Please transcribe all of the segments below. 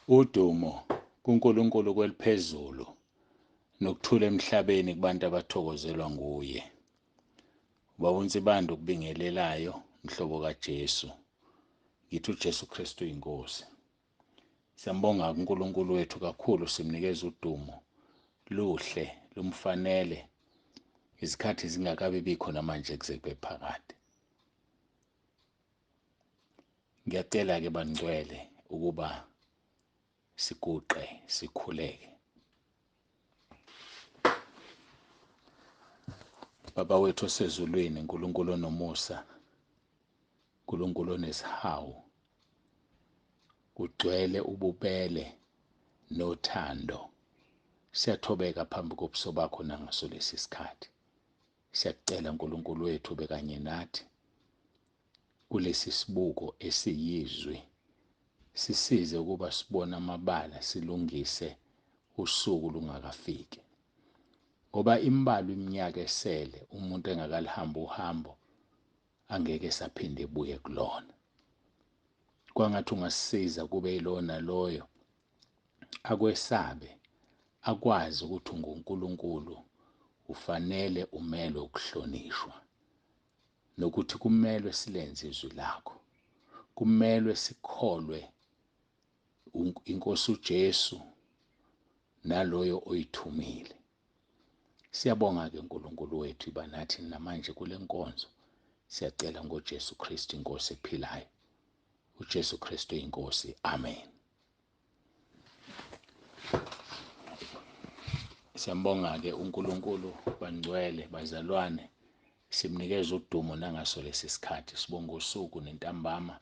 Udumo kuNkulunkulu kweliphezulu nokuthula emhlabeni kubantu abathokozelwa nguye. Ubaba uNsibande ukubingelelayo mhlobo kaJesu. Ngithi uJesu Kristu inkosi. Siyambonga uNkulunkulu wethu kakhulu, simnikeza udumo luhle lumfanele izikhathi zingakabi bikho namanje kuze kube phakade. Ngiyacela ke bangcwele ukuba siguqe sikhuleke. Baba wethu osezulwini, uNkulunkulu onomusa, uNkulunkulu onesihawu, kugcwele ububele nothando. Siyathobeka phambi kobuso bakho nangaso lesi sikhathi. Siyakucela uNkulunkulu wethu ube kanye nathi kulesi sibuko esiyizwi. Sisize ukuba sibone amabala, silungise usuku lungakafiki. Ngoba imbalwa iminyaka esele umuntu engakalihamba uhambo angeke saphinde ebuye kulona. Kwangathi ungasisiza kube yilona loyo akwesabe, akwazi ukuthi unguNkulunkulu, ufanele umele ukuhlonishwa, nokuthi kumelwe silenze izwi lakho, kumelwe sikholwe iNkosi uJesu naloyo oyithumile. Siyabonga ke uNkulunkulu wethu iba nathi namanje kule nkonzo. Siyacela ngoJesu Kristu inkosi ephilayo. uJesu Kristu inkosi. Amen. Siyambonga ke uNkulunkulu bangcwele bazalwane, simnikeza udumo nangaso lesi sikhathi. Sibonga usuku nentambama,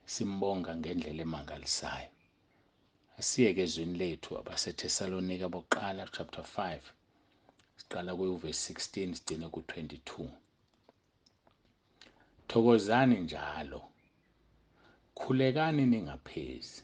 simbonga ngendlela emangalisayo. Asiyeke ezwini lethu abaseThesalonika bokuqala chapter 5, siqala kuverse 16 sigcine ku 22. Thokozani njalo, khulekani ningaphezi,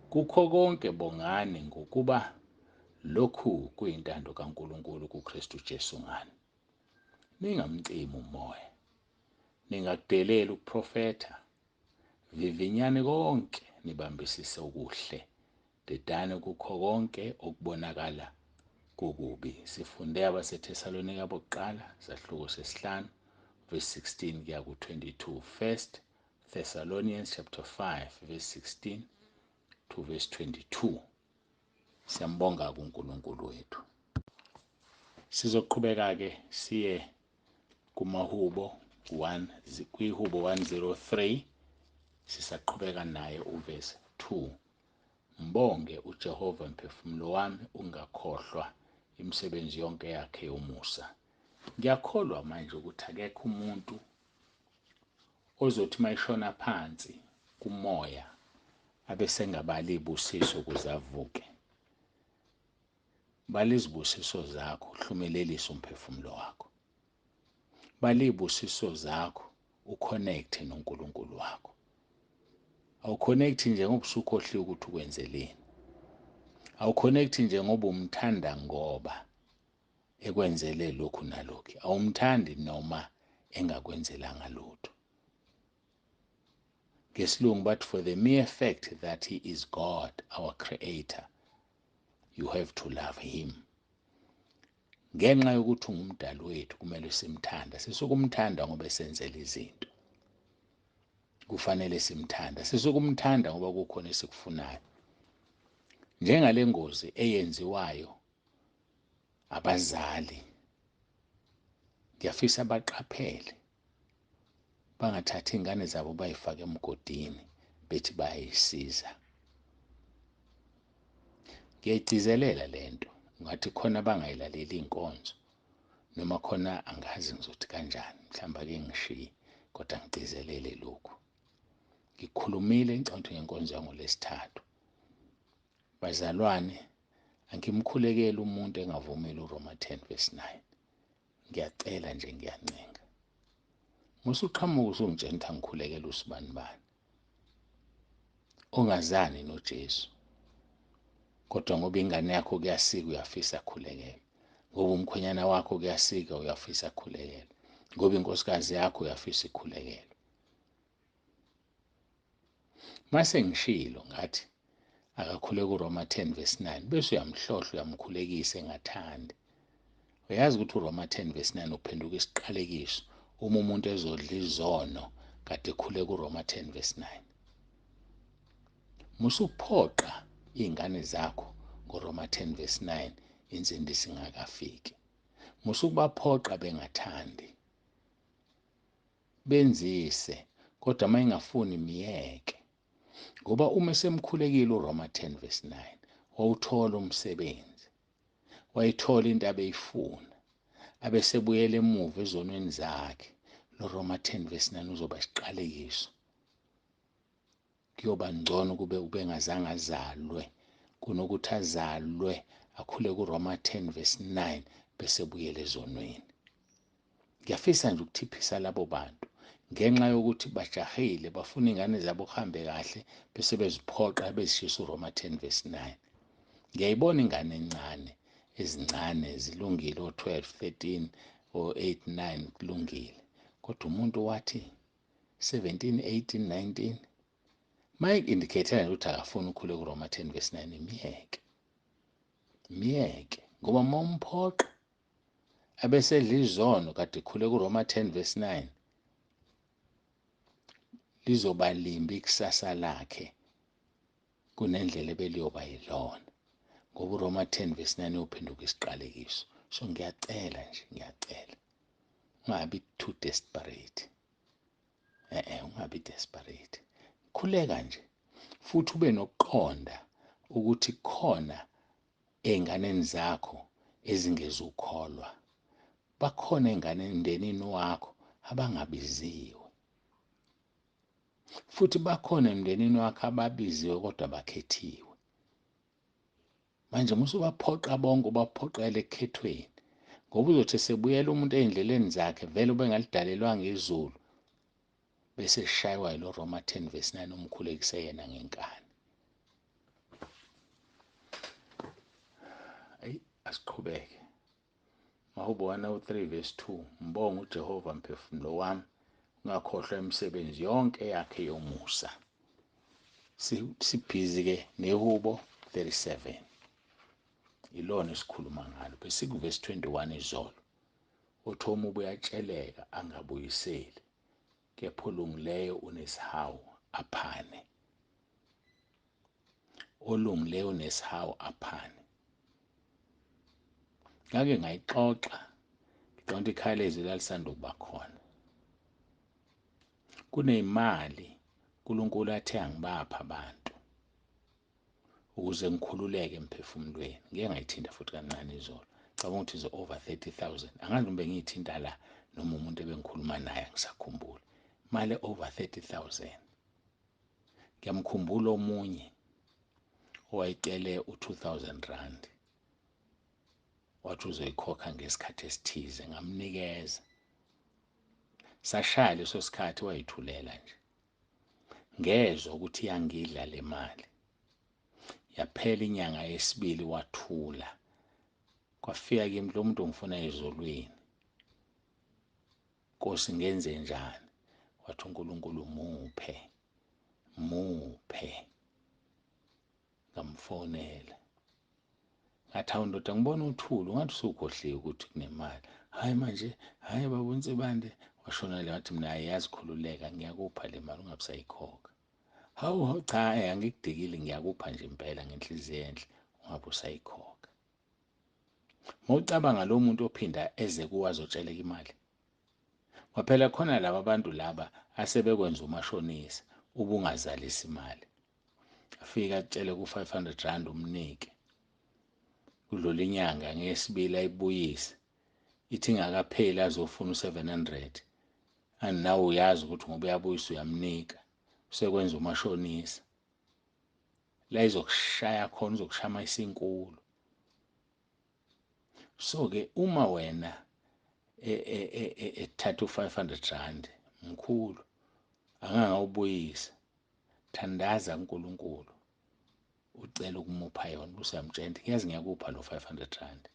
kukho konke bongani, ngokuba lokhu kuyintando kaNkulunkulu kuKristu Jesu ngani. Ningamcimi umoya, ningakudeleli ukuprofetha, vivinyani konke, nibambisise ukuhle, dedane kukho konke okubonakala kukubi. Sifunde abaseThesalonika bokuqala sahluko sesihlanu verse 16 kuya ku 22. 1 Thessalonians chapter 5 verse 16 to verse 22. Siyambonga kuNkulunkulu wethu. Sizoqhubeka ke siye kumahubo 1 kwihubo 103, sisaqhubeka naye uverse 2. Mbonge uJehova mphefumulo wami, ungakhohlwa imisebenzi yonke yakhe yomusa. Ngiyakholwa manje ukuthi akekho umuntu ozothi mayishona phansi kumoya abesengabali ibusiso ukuze avuke. Bali izibusiso zakho, hlumelelisa umphefumulo wakho. Bali izibusiso zakho, uconnecte noNkulunkulu wakho. Awuconnecti nje ngoba usukhohliwe ukuthi ukwenzeleni. Awuconnecti nje ngoba umthanda ngoba ekwenzele lokhu nalokhu. Awumthandi noma engakwenzelanga lutho. NgesiLungu bathi for the mere fact that he is God, our creator, you have to love him. Ngenxa yokuthi ungumdali wethu kumele simthanda. Sisukumthanda ngoba esenzela izinto. Kufanele simthanda. Sisukumthanda ngoba kukhona esikufunayo. Njengale ngozi eyenziwayo abazali, ngiyafisa baqaphele, bangathathi ingane zabo bayifake emgodini bethi bayayisiza. Ngiyayigcizelela lento, ngathi khona bangayilaleli inkonzo, noma khona angazi ngizothi kanjani, mhlawumbe ake ngishiye, kodwa ngigcizelele lokhu. Ngikhulumile ngicabanga ngenkonzo yangoLesithathu. Bazalwane, angimkhulekeli umuntu engavumeli uRoma 10 verse 9. Ngiyacela nje, ngiyancenga. Musuqhamuka usungitshela ukuthi angikhulekele usibanibani ongazani noJesu, kodwa ngoba ingane yakho kuyasika uyafisa akhulekele, ngoba umkhwenyana wakho kuyasika uyafisa akhulekele, ngoba inkosikazi yakho uyafisa ikhulekele. Mase ngishilo ngathi akakhule kuRoma 10 verse 9 bese uyamhlohla uyamkhulekisa engathandi. Uyazi ukuthi uRoma 10 verse 9 uphenduka isiqalekiso uma umuntu ezodla izono kade ekhule kuRoma 10 verse 9. Musuphoqa izingane zakho kuRoma 10 verse 9 insindisi ingakafiki. Musukubaphoqa bengathandi. Benzise kodwa mayingafuni miyeke. Ngoba uma semkhulekile uRoma 10 verse 9 wawuthola umsebenzi. Wayithola into abeyifuna. Abesebuyela emuva ezonweni zakhe. NoRoma 10 verse 9 uzoba isiqalekiso. Kuyoba ngcono kube ubengazange azalwe kunokuthi azalwe akhule kuRoma 10 verse 9 bese buyela ezonweni. Ngiyafisa nje ukuthiphisa labo bantu ngenxa yokuthi bajahile bafuna ingane zabo kuhambe kahle bese beziphoqa bezishisa uRoma 10 verse 9. Ngiyayibona ingane encane ezincane zilungile o12 13 o8 9 kulungile kodwa umuntu wathi 17 18 19 Mike indicator ukuthi akafuni ukukhule kuRoma 10 verse 9 miyeke ngoba momphoqa abesedla izono kade khule kuRoma 10 verse 9 lizoba limbi ikusasa lakhe kunendlela ebeliyoba yilona ngoba uRoma 10 verse 9 uphenduka isiqalekiso. So ngiyacela ungabi too desperate. Ungabi desperate. Khuleka nje futhi ube nokuqonda ukuthi khona einganeni zakho ezingezukholwa. Bakhona ingane emndenini wakho abangabiziwe. Futhi bakhona emndenini wakho ababiziwe kodwa bakhethiwe. Manje musubaphoqa bonke ubaphoqele ekhethweni. Ngoba uzothi sebuyela umuntu ezindleleni zakhe vele ubengalidalelwanga izulu. Bese shaywa yilo Roma 10 verse 9 umkhulekise yena ngenkani. Asiqhubeke. Mahubo 103 verse 2 mbonga uJehova mphefumulo wami ungakhohlwa imisebenzi yonke yakhe yomusa. Sibhizi ke nehubo 37 ilona esikhuluma ngalo bese ku verse 21 izolo uthi omubi uyatsheleka angabuyiseli kepha olungileyo unesihawu aphane. Olungileyo unesihawu aphane. Ngake ngayixoxa ngidonta ikhalezi lalisanda ukuba khona. Kunezimali uNkulunkulu athe angibapha abantu ukuze ngikhululeke emphefumulweni. Ngeke ngayithinta futhi kancane izolo. Cabanga ukuthi over 30,000. Angazi noma bengiyithinta la noma umuntu ebengikhuluma naye ngisakhumbula. Mali over 30,000. Ngiyamkhumbula omunye owayitele u2,000 rand. Wathi uzoyikhokha ngesikhathi esithize ngamnikeza. Sashaya leso sikhathi wayithulela nje. Ngezwe ukuthi iyangidla le mali. Yaphela inyanga yesibili wathula. Kwafika kimi lo muntu ngifuna ezolweni. Nkosi ngenze njani? Wathi uNkulunkulu muphe. Ngamfonela. Ngathi awundoda ngibona uthula ungathi usukhohliwe ukuthi kunemali. Hayi manje, hayi baba uNsibande washona le wathi mina ayazi khululeka ngiyakupha le mali ungabusayikhokha. Hawu cha angikudikile ngiyakupha nje impela ngenhliziyo enhle ungabe usayikhokha. Mawucabanga lo muntu ophinda eze kuwazotsheleka imali. Waphela khona laba abantu laba asebekwenza umashonisa ubungazalisa imali. Afika atshele ku500 rand umnike. Kudlula inyanga ngesibili ayibuyise. Ithi ingakapheli azofuna u700. Nawe uyazi ukuthi ngoba uyabuyisa uyamnika. Usekwenza umashonisa. La izokushaya khona uzokushama isinkulu. So ke uma wena ethatha u500 rand mkhulu angangawubuyisa thandaza uNkulunkulu ucela ukumupha yona usiyamtshela ngiyazi ngiyakupha lo 500 rand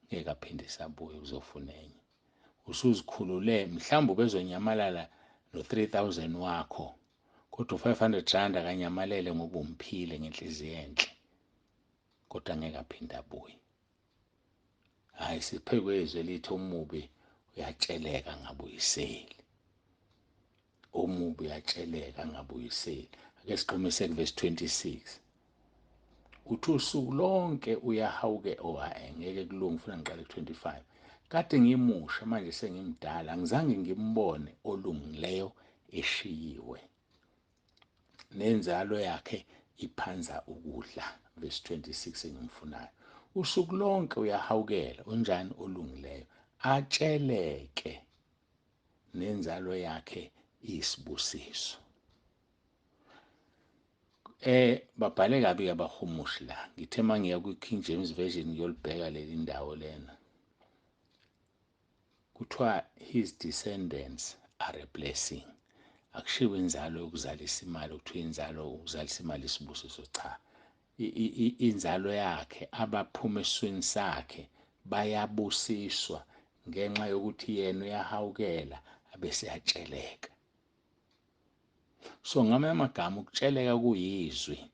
ngeke aphinde sabuye uzofuna enye usuzikhulule mhlawumbe bezonyamalala no3000 wakho kodwa u-500 akanyamalele ngoba umphile ngenhliziyo enhle, kodwa angeke aphinde abuye. Hhayi, siphekwe izwe lithi umubi uyatsheleka angabuyiseli. Umubi uyatsheleka angabuyiseli. Ake siqhumise kuvesi 26. Uthi usuku lonke uyahawuke, ngeke kulunge, ufuna ngiqale ku-25. Kade ngimusha manje sengimdala, angizange ngimbone olungileyo eshiyiwe, nenzalo yakhe iphanza ukudla. Verse 26 engimfunayo. Usuku lonke uyahawukela, unjani olungileyo, atsheleke, nenzalo yakhe iyisibusiso. Babhale kabi abahumushi la. Ngithe mangiya kwi-King James Version ngiyolibheka leli ndawo lena. Kuthiwa his descendants are a blessing. Akushiwo inzalo yokuzalisa imali, kuthiwa inzalo yokuzalisa imali isibusiso, cha. Inzalo yakhe, abaphuma esiswini sakhe bayabusiswa ngenxa yokuthi yena uyahawukela abese yatsheleka. So ngamanye amagama ukutsheleka kuyizwi.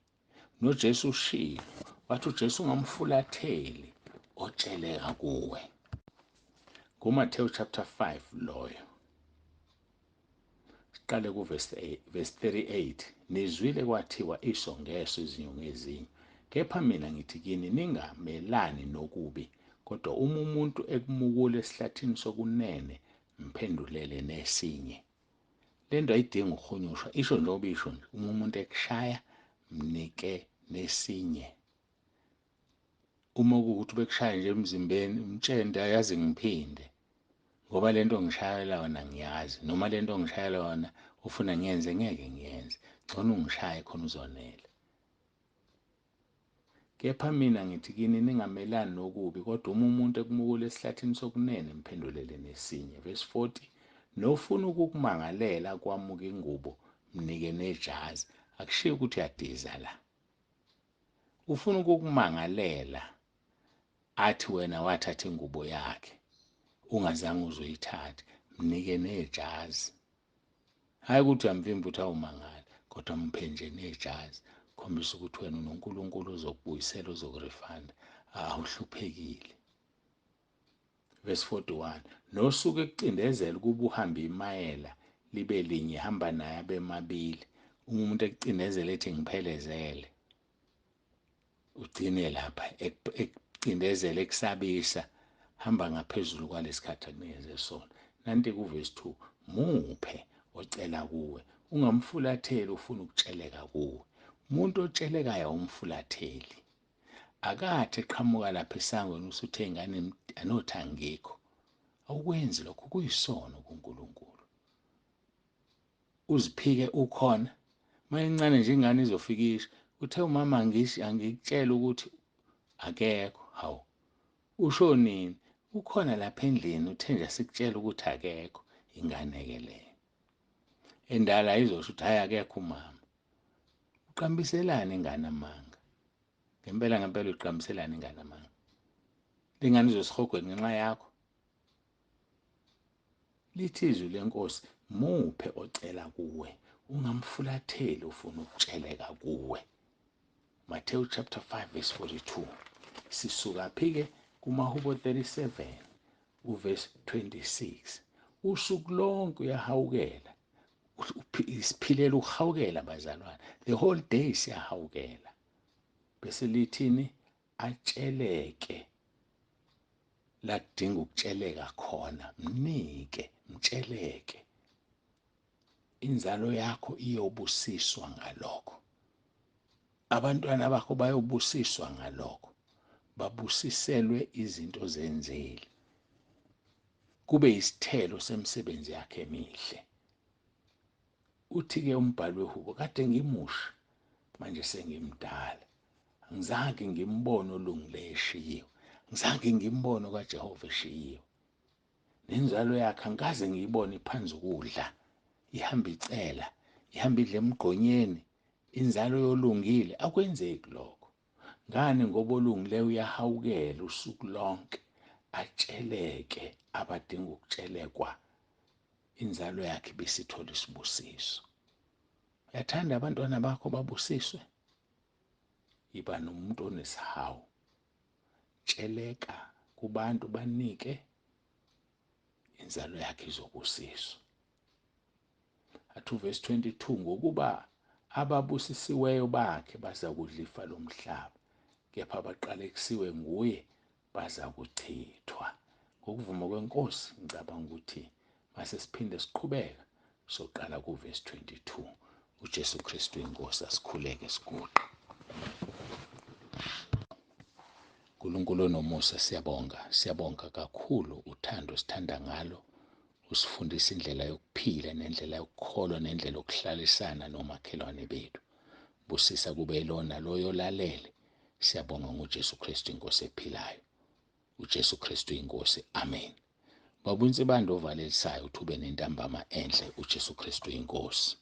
NoJesu ushilo wathi uJesu ungamfulatheli otsheleka kuwe. KuMathewu chapter 5 loyo. Siqale verse 38. Nizwile kwathiwa iso ngeso izinyoni ezinye. Kepha mina ngithi kini, ningamelani nokubi, kodwa uma umuntu ekumukula esihlathini sokunene, mphendulele nesinye. Le nto ayidingi ukuhunyushwa, isho njengoba isho nje. Uma umuntu ekushaya, mnike nesinye. Uma kuwukuthi bekushaya nje emzimbeni, umtshende ayazi ngiphinde, ngoba le nto ngishayela yona ngiyazi, noma le nto ngishayela yona ufuna ngiyenze, ngeke ngiyenze. Ngcono ungishaye khona uzonela. Kepha mina ngithi kini, ningamelani nokubi, kodwa uma umuntu ekumukula esihlathini sokunene, mphendulele nesinye. Verse 40. Nofuna ukukumangalela kwamuka ingubo, mnike nejazi. Akushiyo ukuthi uyadiza la. Ufuna ukukumangalela, athi wena wathatha ingubo yakhe ungazange uzoyithatha, mnike nejazi. Hayi ukuthi uyamvimba ukuthi awumangala, kodwa mphe nje nejazi, khombisa ukuthi wena uNkulunkulu uzokubuyisela, uzokurefanda, awuhluphekile. Verse 41. Nosuku ekucindezela kuba uhambe imayela libe linye, hamba naye abemabili. Uma umuntu ekucindezela ethi ngiphelezele, ugcine lapha ekucindezela, ekusabisa, hamba ngaphezulu kwalesikhathi akunikeze sona. Nanti kuverse 2. Muphe ocela kuwe, ungamfulatheli ufuna ukutsheleka kuwe. Umuntu otshelekayo awumfulatheli. Akathi eqhamuka lapha esangweni usuthe ingane anothi angikho. Awukwenzi lokho, kuyisono kuNkulunkulu. Uziphike ukhona, mayincane nje ingane izofika isho, uthe umama angikutshela ukuthi akekho. Hawu, usho nini? Ukhona lapha endlini, uthe nje sikutshela ukuthi akekho. Ingane-ke leyo endala izosho ukuthi hayi akekho umama. Uqambiselani ingane amanga? Ngempela uqambiselani ingane amanga? Lengane izosihogweni ngenxa yakho. Lithi izwi lenkosi, muphe ocela kuwe, ungamfulatheli ufuna ukutsheleka kuwe. Mathewu chapter 5 verse 42. Sisuka phike kumahubo 37 uverse 26. Usuku lonke uyahawukela. Isiphilela ukuhawukela bazalwane. The whole day siyahawukela. Bese lithini? Atsheleke. La kudinga ukutsheleka khona, mnike, mtsheleke. Inzalo yakho iyobusiswa ngalokho. Abantwana bakho bayobusiswa ngalokho. Babusiselwe izinto zenzeli, kube isithelo semsebenzi yakhe emihle. Uthi-ke umbhali wehubo, kade ngimusha manje sengimdala, ngizange ngimbone olungileyo eshiyiwe, ngizange ngimbone kaJehova eshiyiwe. Nenzalo yakhe angikaze ngiyibone iphanza ukudla, ihamba icela, ihamba idla emgqonyeni. Inzalo yolungile akwenzeki lokho. Ngani? Ngoba olungileyo uyahawukela usuku lonke, atsheleke abadinga ukutshelekwa, inzalo yakhe besithola isibusiso. Uyathanda abantwana bakho babusiswe? Yiba nomuntu onesihawu. Tsheleka kubantu banike, inzalo yakhe izobusiswa. Athi uverse 22, ngokuba ababusisiweyo bakhe baza kudla ifa lomhlaba, kepha abaqalekisiwe nguye baza kuchithwa. Ngokuvuma kwenkosi ngicabanga ukuthi mase siphinde siqhubeka soqala kuverse 22. uJesu Kristu inkosi asikhuleke siguqe. uNkulunkulu onomusa, siyabonga kakhulu uthando sithanda ngalo. Usifundisa indlela yokuphila nendlela yokukholwa nendlela yokuhlalisana nomakhelwane bethu. Busisa kube lona loyo olalele. Siyabonga ngoJesu Kristu inkosi ephilayo. uJesu Kristu inkosi. Amen. Baba uNsibande ovalelisayo, uthi ube nentambama enhle. uJesu Kristu inkosi.